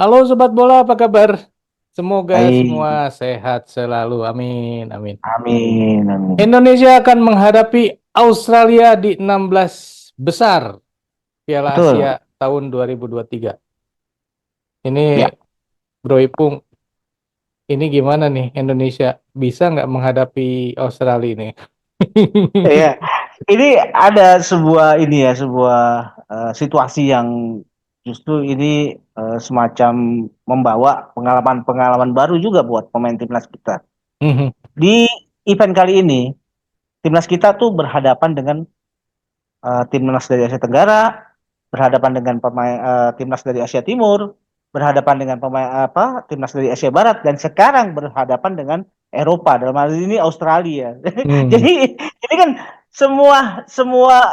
Halo Sobat Bola, apa kabar? Semoga semua Baik, sehat selalu. Amin, amin. amin, amin. Indonesia akan menghadapi Australia di 16 besar Piala Betul, Asia tahun 2023. Ini ya. Bro Ipung, ini gimana nih Indonesia bisa nggak menghadapi Australia ini? Iya, ini ada sebuah sebuah situasi yang justru ini semacam membawa pengalaman-pengalaman baru juga buat pemain timnas kita. Mhm, Di event kali ini, timnas kita tuh berhadapan dengan timnas dari Asia Tenggara, berhadapan dengan pemain timnas dari Asia Timur, berhadapan dengan pemain timnas dari Asia Barat, dan sekarang berhadapan dengan Eropa, dalam hal ini Australia. mhm, Jadi ini kan semua semua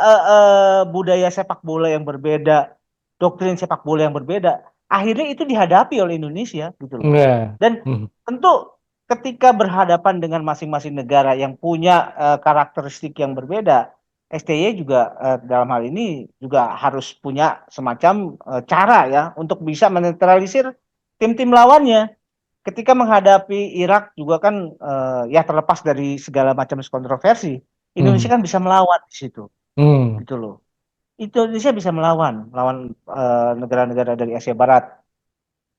budaya sepak bola yang berbeda, doktrin sepak bola yang berbeda, akhirnya itu dihadapi oleh Indonesia gitu loh. Nggak. Dan Mhm, tentu ketika berhadapan dengan masing-masing negara yang punya karakteristik yang berbeda, STY juga dalam hal ini juga harus punya semacam cara ya untuk bisa menetralisir tim-tim lawannya. Ketika menghadapi Irak juga kan ya terlepas dari segala macam kontroversi, Indonesia mhm, kan bisa melawan di situ, mhm, gitu loh. Itu Indonesia bisa melawan negara-negara dari Asia Barat.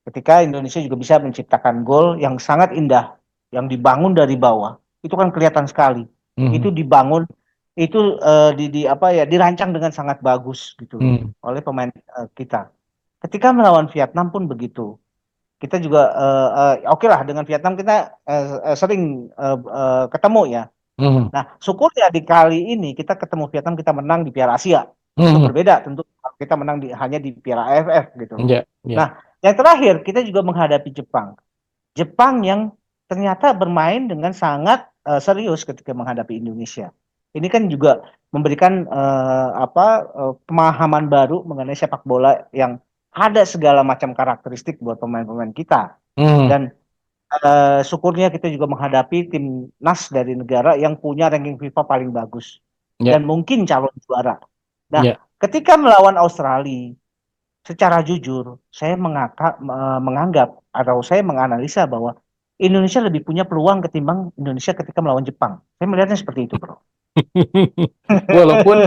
Ketika Indonesia juga bisa menciptakan gol yang sangat indah, yang dibangun dari bawah, itu kan kelihatan sekali. mhm, Itu dibangun, itu di apa ya, dirancang dengan sangat bagus gitu loh mhm. oleh pemain kita. Ketika melawan Vietnam pun begitu. Kita juga oke lah dengan Vietnam kita sering ketemu ya. Mhm, Nah, syukurnya di kali ini kita ketemu Vietnam kita menang di Piala Asia. Itu mhm. berbeda tentu kalau kita menang hanya di Piala AFF gitu loh. Ya, ya. Nah, yang terakhir kita juga menghadapi Jepang. Jepang yang ternyata bermain dengan sangat serius ketika menghadapi Indonesia. Ini kan juga memberikan pemahaman baru mengenai sepak bola yang ada segala macam karakteristik buat pemain-pemain kita. Mhm, Dan syukurnya kita juga menghadapi timnas dari negara yang punya ranking FIFA paling bagus ya, dan mungkin calon juara. Nah, ya. ketika melawan Australia, secara jujur saya menganggap atau saya menganalisa bahwa Indonesia lebih punya peluang ketimbang Indonesia ketika melawan Jepang. Saya melihatnya seperti itu, bro. Walaupun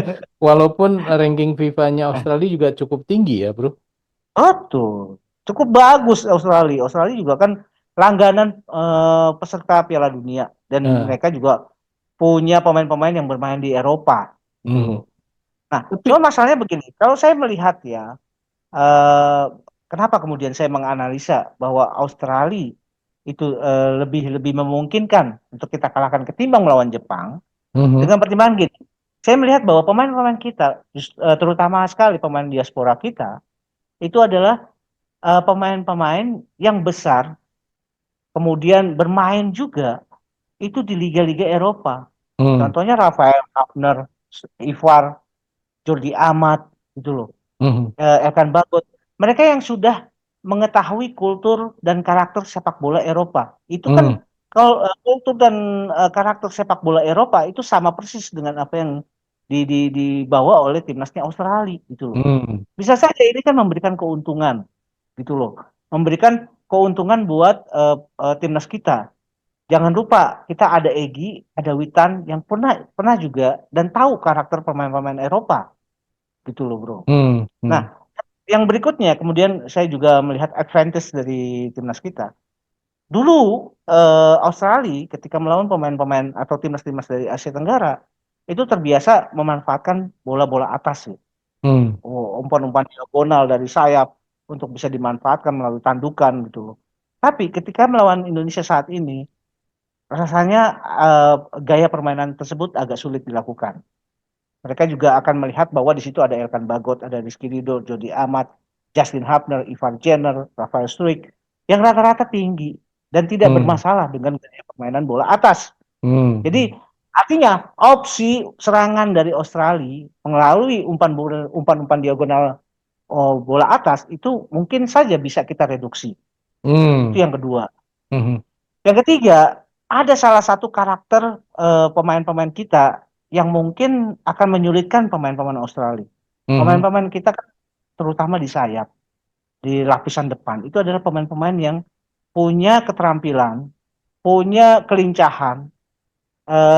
walaupun ranking FIFA-nya Australia juga cukup tinggi ya, Bro. Betul, cukup bagus Australia. Australia juga kan langganan peserta Piala Dunia dan Nah, mereka juga punya pemain-pemain yang bermain di Eropa gitu loh. mhm. Nah, cuma Tapi masalahnya begini, kalau saya melihat ya, eh, kenapa kemudian saya menganalisa bahwa Australia itu lebih lebih memungkinkan untuk kita kalahkan ketimbang melawan Jepang mhm, dengan pertimbangan gini. Saya melihat bahwa pemain-pemain kita, terutama sekali pemain diaspora kita, itu adalah pemain-pemain yang besar, kemudian bermain juga itu di liga-liga Eropa. mhm, Contohnya Rafael Hafner, Ivar, Jordi Amat, gitu loh. mhm, Elkan Bagot. Mereka yang sudah mengetahui kultur dan karakter sepak bola Eropa. Itu mhm, kan kalau kultur dan karakter sepak bola Eropa itu sama persis dengan apa yang dibawa oleh timnasnya Australia gitu loh. mhm, Bisa saja ini kan memberikan keuntungan gitu loh. Memberikan keuntungan buat timnas kita. Jangan lupa kita ada Egy, ada Witan yang pernah pernah juga dan tahu karakter pemain-pemain Eropa gitu loh, Bro. mhm, mhm, Nah, yang berikutnya kemudian saya juga melihat advantage dari timnas kita. Dulu Australia ketika melawan pemain-pemain atau timnas-timnas dari Asia Tenggara itu terbiasa memanfaatkan bola-bola atas sih. mhm, Umpan-umpan diagonal dari sayap untuk bisa dimanfaatkan melalui tandukan gitu loh. Tapi ketika melawan Indonesia saat ini, rasanya gaya permainan tersebut agak sulit dilakukan. Mereka juga akan melihat bahwa di situ ada Elkan Bagot, ada Rizky Ridho, Jody Amat, Justin Hubner, Ivan Jenner, Rafael Struik, yang rata-rata tinggi dan tidak mhm, bermasalah dengan gaya permainan bola atas. Jadi mhm, artinya opsi serangan dari Australia melalui umpan-umpan diagonal bola atas itu mungkin saja bisa kita reduksi. Itu mhm, yang kedua. mhm, Yang ketiga, ada salah satu karakter pemain-pemain kita yang mungkin akan menyulitkan pemain-pemain Australia. mhm, Pemain-pemain kita kan terutama di sayap. di lapisan depan itu adalah pemain-pemain yang punya keterampilan, punya kelincahan,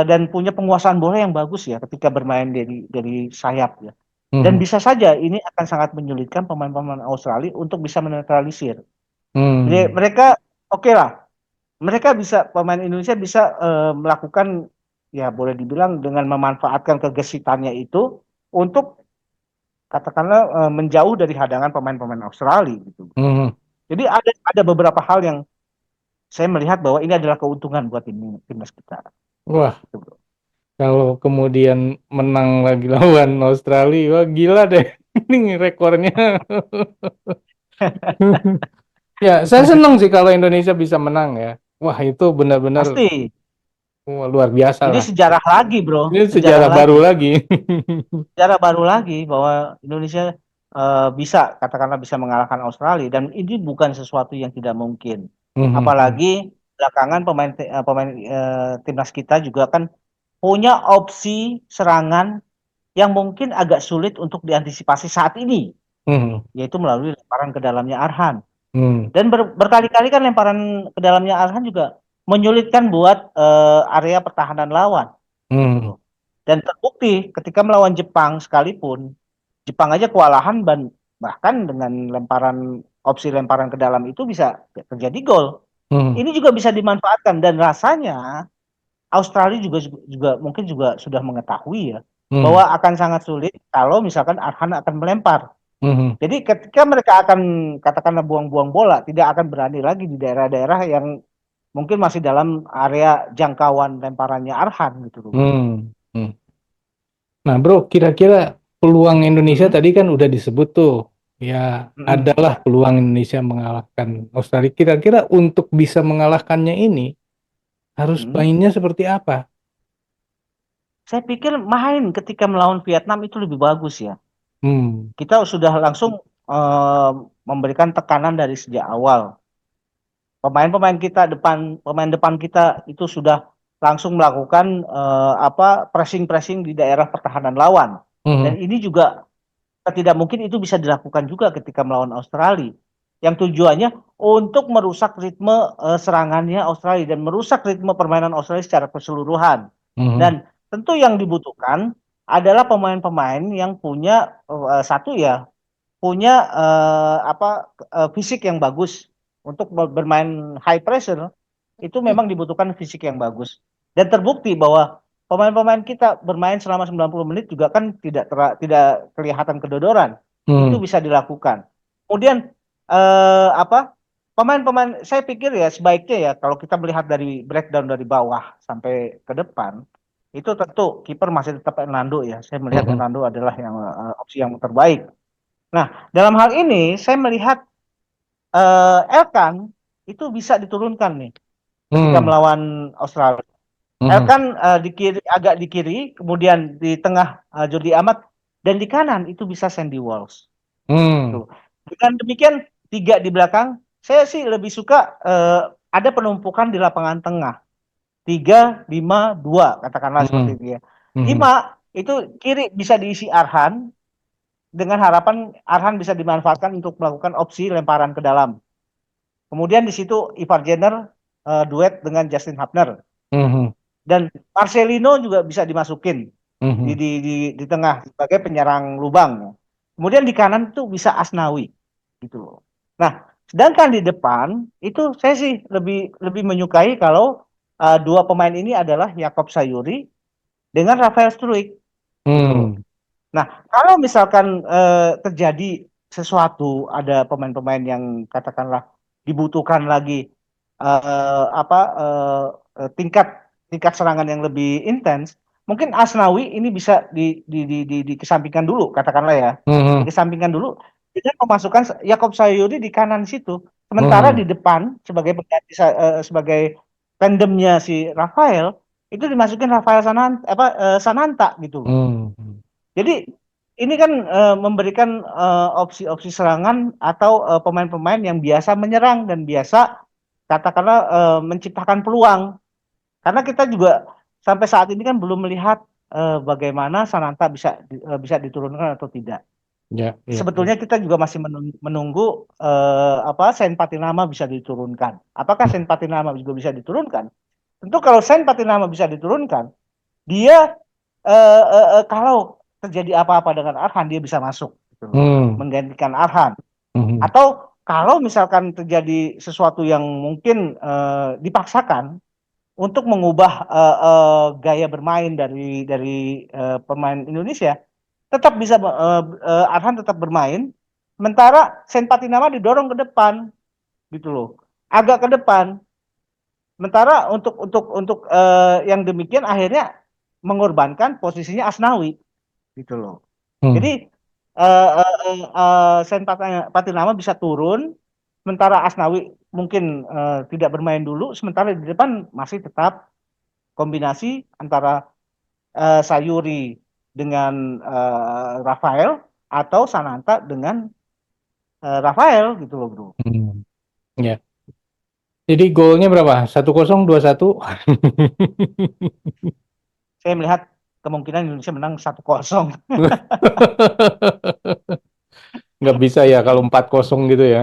dan punya penguasaan bola yang bagus ya ketika bermain dari sayap ya. Dan Mhm. bisa saja ini akan sangat menyulitkan pemain-pemain Australia untuk bisa menetralisir. Jadi Hmm. mereka oke lah, mereka bisa pemain Indonesia bisa melakukan ya boleh dibilang dengan memanfaatkan kegesitannya itu untuk katakanlah menjauh dari hadangan pemain-pemain Australia gitu. Mhm. Jadi ada beberapa hal yang saya melihat bahwa ini adalah keuntungan buat timnas kita. Wah, Gitu, bro. kalau kemudian menang lagi lawan Australia, wah gila deh. Ini rekornya. Ya, saya senang sih kalau Indonesia bisa menang ya. Wah, itu benar-benar Pasti. wah, luar biasa Ini lah. sejarah lagi, bro. Ini Sejarah sejarah baru lagi. lagi. Sejarah baru lagi bahwa Indonesia bisa, katakanlah bisa mengalahkan Australia. Dan ini bukan sesuatu yang tidak mungkin. Mhm. Apalagi belakangan pemain timnas kita juga kan punya opsi serangan yang mungkin agak sulit untuk diantisipasi saat ini, Mhm. yaitu melalui lemparan ke dalamnya Arhan. Mhm. Dan berkali-kali kan lemparan ke dalamnya Arhan juga menyulitkan buat area pertahanan lawan, gitu Mhm. loh. Dan terbukti ketika melawan Jepang sekalipun, Jepang aja kewalahan bahkan dengan opsi lemparan ke dalam itu bisa terjadi gol. Mhm. Ini juga bisa dimanfaatkan dan rasanya Australia juga mungkin juga sudah mengetahui ya Mhm. bahwa akan sangat sulit kalau misalkan Arhan akan melempar. Mhm. Jadi ketika mereka akan katakanlah buang-buang bola, tidak akan berani lagi di daerah-daerah yang mungkin masih dalam area jangkauan lemparannya Arhan gitu loh, bro. Mhm. Mhm. Nah, bro, kira-kira peluang Indonesia Mm-mm, tadi kan udah disebut tuh. Ya, mm-mm, adalah peluang Indonesia mengalahkan Australia. Kira-kira untuk bisa mengalahkannya ini harus mm-mm. mainnya seperti apa? Saya pikir main ketika melawan Vietnam itu lebih bagus ya. Hmm. Kita sudah langsung eh, memberikan tekanan dari sejak awal. Pemain depan kita itu sudah langsung melakukan pressing-pressing di daerah pertahanan lawan. Mhm. Dan ini juga tidak mungkin itu bisa dilakukan juga ketika melawan Australia. Yang tujuannya untuk merusak ritme serangannya Australia dan merusak ritme permainan Australia secara keseluruhan. Mhm. Dan tentu yang dibutuhkan adalah pemain-pemain yang punya satu ya punya fisik yang bagus untuk bermain high pressure itu memang dibutuhkan fisik yang bagus. Dan terbukti bahwa pemain-pemain kita bermain selama 90 menit juga kan tidak kelihatan kedodoran. Itu Mhm. bisa dilakukan. Kemudian pemain-pemain saya pikir ya sebaiknya ya kalau kita melihat dari breakdown dari bawah sampai ke depan itu tentu kiper masih tetap Hernando ya. Saya melihat Mhm. Hernando adalah yang opsi yang terbaik. Nah, dalam hal ini saya melihat Elkan itu bisa diturunkan nih ketika Mhm. melawan Australia. Mhm. Elkan agak di kiri, kemudian di tengah Jordi Amat dan di kanan itu bisa Sandy Walsh. Mhm. Tuh. Dengan demikian tiga di belakang, saya sih lebih suka ada penumpukan di lapangan tengah. Tiga, lima, dua, katakanlah seperti Mhm. itu ya. Mhm. Lima itu kiri bisa diisi Arhan dengan harapan Arhan bisa dimanfaatkan untuk melakukan opsi lemparan ke dalam. Kemudian di situ Ivar Jenner duet dengan Justin Hubner Mhm. dan Marcelino juga bisa dimasukin di, Mhm. di, di, di tengah sebagai penyerang lubang. Kemudian di kanan itu bisa Asnawi gitu loh. Nah, sedangkan di depan itu saya sih lebih lebih menyukai kalau dua pemain ini adalah Yakob Sayuri dengan Rafael Struijk gitu loh. Mhm. Nah, kalau misalkan terjadi sesuatu, ada pemain-pemain yang katakanlah dibutuhkan lagi tingkat tingkat serangan yang lebih intens, mungkin Asnawi ini bisa dikesampingkan dulu, katakanlah ya, Mhm. dikesampingkan dulu dengan memasukkan Yakob Sayuri di kanan situ, sementara di Mhm. depan sebagai tandemnya si Rafael itu dimasukin Rafael Sananta gitu loh. Mhm. Jadi ini kan memberikan opsi-opsi serangan atau pemain-pemain yang biasa menyerang dan biasa katakanlah menciptakan peluang. Karena kita juga sampai saat ini kan belum melihat bagaimana Sananta bisa diturunkan atau tidak. Ya, ya, ya. Sebetulnya kita juga masih menunggu apa Saint Patinama bisa diturunkan. Apakah Saint Patinama juga bisa diturunkan? Tentu kalau Saint Patinama bisa diturunkan, dia kalau terjadi apa-apa dengan Arhan dia bisa masuk gitu loh, Hmm, menggantikan Arhan. hmm, Atau kalau misalkan terjadi sesuatu yang mungkin dipaksakan untuk mengubah gaya bermain dari pemain Indonesia, tetap bisa Arhan tetap bermain, sementara Sen Patinama didorong ke depan gitu loh, agak ke depan. Sementara untuk yang demikian akhirnya mengorbankan posisinya Asnawi gitu loh. hmm, Jadi Sen Patinama bisa turun, sementara Asnawi mungkin tidak bermain dulu, sementara di depan masih tetap kombinasi antara Sayuri dengan Rafael atau Sananta dengan Rafael gitu loh bro. hmm. Ya. Jadi golnya berapa? 1-0, 2-1. Saya melihat kemungkinan Indonesia menang 1-0. Nggak bisa ya kalau 4-0 gitu ya.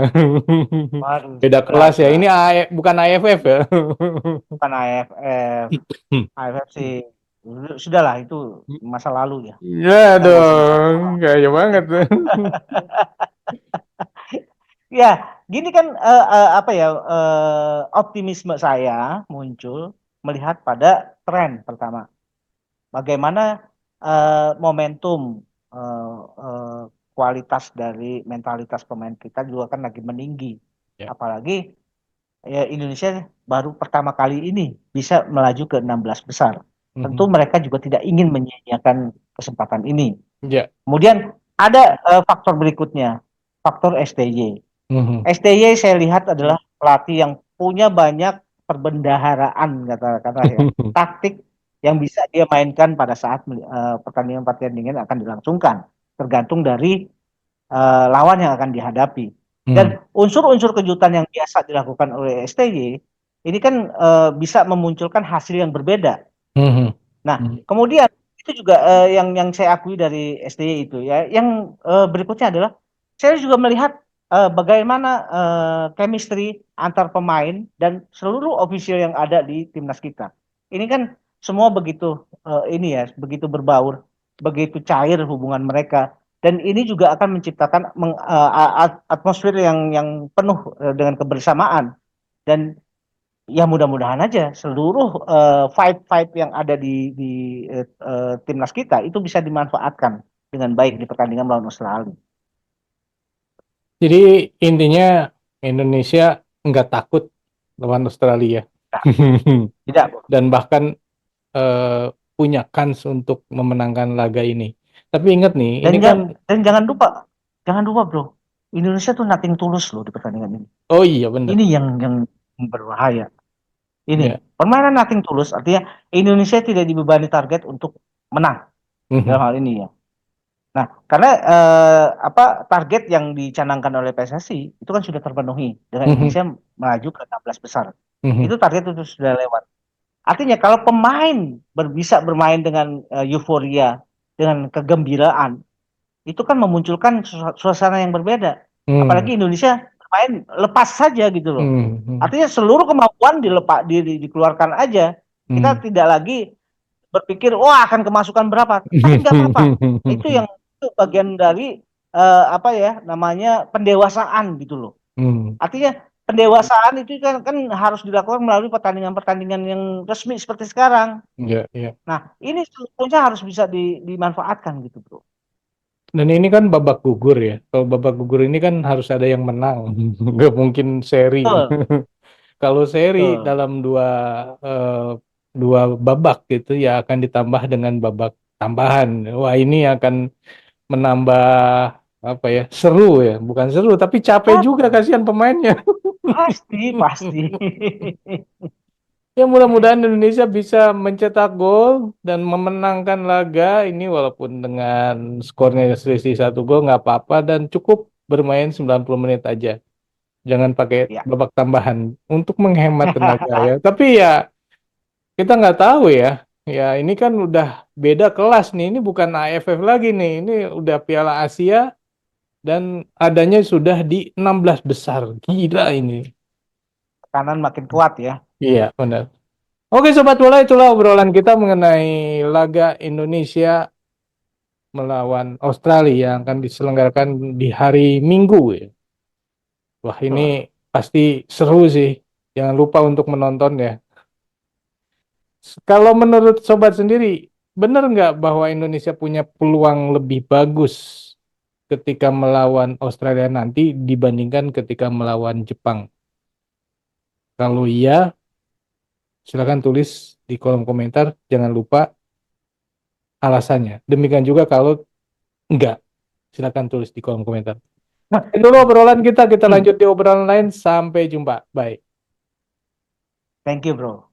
Waduh, Beda berat kelas ya. Ini berat. bukan AFF ya. Bukan AFF, AFF sih sudahlah itu masa lalu ya. Ya Kita nggak usah bicara dong, soal. kaya banget. Ya, gini kan apa ya optimisme saya muncul melihat pada tren pertama. Bagaimana momentum eh, eh, kualitas dari mentalitas pemain kita juga kan lagi meninggi. Ya. Apalagi ya, Indonesia baru pertama kali ini bisa melaju ke 16 besar. Tentu Mhm. mereka juga tidak ingin menyia-nyiakan kesempatan ini. Ya. Kemudian ada faktor berikutnya, faktor STY. Mhm. STY saya lihat adalah pelatih yang punya banyak perbendaharaan kata-kata ya, taktik yang bisa dia mainkan pada saat pertandingan-pertandingan akan dilangsungkan, tergantung dari lawan yang akan dihadapi. Mhm. Dan unsur-unsur kejutan yang biasa dilakukan oleh STY ini kan bisa memunculkan hasil yang berbeda. Mhm. Nah, Mhm. kemudian itu juga yang saya akui dari STY itu ya. Yang berikutnya adalah saya juga melihat bagaimana chemistry antar pemain dan seluruh ofisial yang ada di timnas kita. Ini kan semua begitu ini ya, begitu berbaur, begitu cair hubungan mereka. Dan ini juga akan menciptakan atmosfer yang penuh dengan kebersamaan. Dan ya mudah-mudahan aja seluruh vibe-vibe yang ada di timnas kita itu bisa dimanfaatkan dengan baik di pertandingan melawan Australia. Jadi intinya Indonesia nggak takut lawan Australia. Nah, tidak, bro. Dan bahkan eh, punya kans untuk memenangkan laga ini. Tapi ingat nih, Dan ini kan, dan jangan lupa bro, Indonesia tuh nothing tulus loh di pertandingan ini. oh iya bener, Ini yang berbahaya. Ini ya. permainan nothing tulus artinya Indonesia tidak dibebani target untuk menang dalam Mhm. hal ini ya. Nah, karena apa target yang dicanangkan oleh PSSI itu kan sudah terpenuhi dengan Mhm. Indonesia melaju ke 16 besar. Mhm. Itu target itu sudah lewat. Artinya kalau pemain bisa bermain dengan euforia, dengan kegembiraan, itu kan memunculkan suasana yang berbeda. Mhm. Apalagi Indonesia bermain lepas saja gitu loh. Mhm. Artinya seluruh kemampuan dikeluarkan aja. Kita Mhm. tidak lagi berpikir wah akan kemasukan berapa, tapi nggak apa-apa. Itu yang itu bagian dari apa ya namanya pendewasaan gitu loh. Mhm. Artinya pendewasaan itu kan harus dilakukan melalui pertandingan-pertandingan yang resmi seperti sekarang. Ya, ya. Nah, ini seluruhnya harus bisa dimanfaatkan gitu, Bro. Dan ini kan babak gugur ya. Kalau babak gugur ini kan harus ada yang menang. Nggak mungkin seri. Betul, Kalau seri betul. dalam eh, dua babak gitu ya akan ditambah dengan babak tambahan. Wah ini akan menambah apa ya, seru ya. Bukan seru tapi capek Ya, juga, kasihan pemainnya. pasti, pasti. Ya mudah-mudahan Indonesia bisa mencetak gol dan memenangkan laga ini walaupun dengan skornya selisih 1 gol nggak apa-apa dan cukup bermain 90 menit aja. Jangan pakai Ya. babak tambahan untuk menghemat tenaga ya. Tapi ya kita nggak tahu ya. Ya ini kan udah beda kelas nih. Ini bukan AFF lagi nih. Ini udah Piala Asia. dan adanya sudah di 16 besar. Gila ini. Kanan makin kuat ya. Iya, benar. Oke Sobat Bola, itulah obrolan kita mengenai laga Indonesia melawan Australia yang akan diselenggarakan di hari Minggu ya. Wah, ini Betul. pasti seru sih. Jangan lupa untuk menonton ya. Kalau menurut Sobat sendiri, benar nggak bahwa Indonesia punya peluang lebih bagus ketika melawan Australia nanti dibandingkan ketika melawan Jepang? Kalau iya, silakan tulis di kolom komentar. Jangan lupa alasannya. Demikian juga kalau enggak, silakan tulis di kolom komentar. Itu dulu obrolan kita Hmm. lanjut di obrolan lain. Sampai jumpa. Bye. Thank you, bro.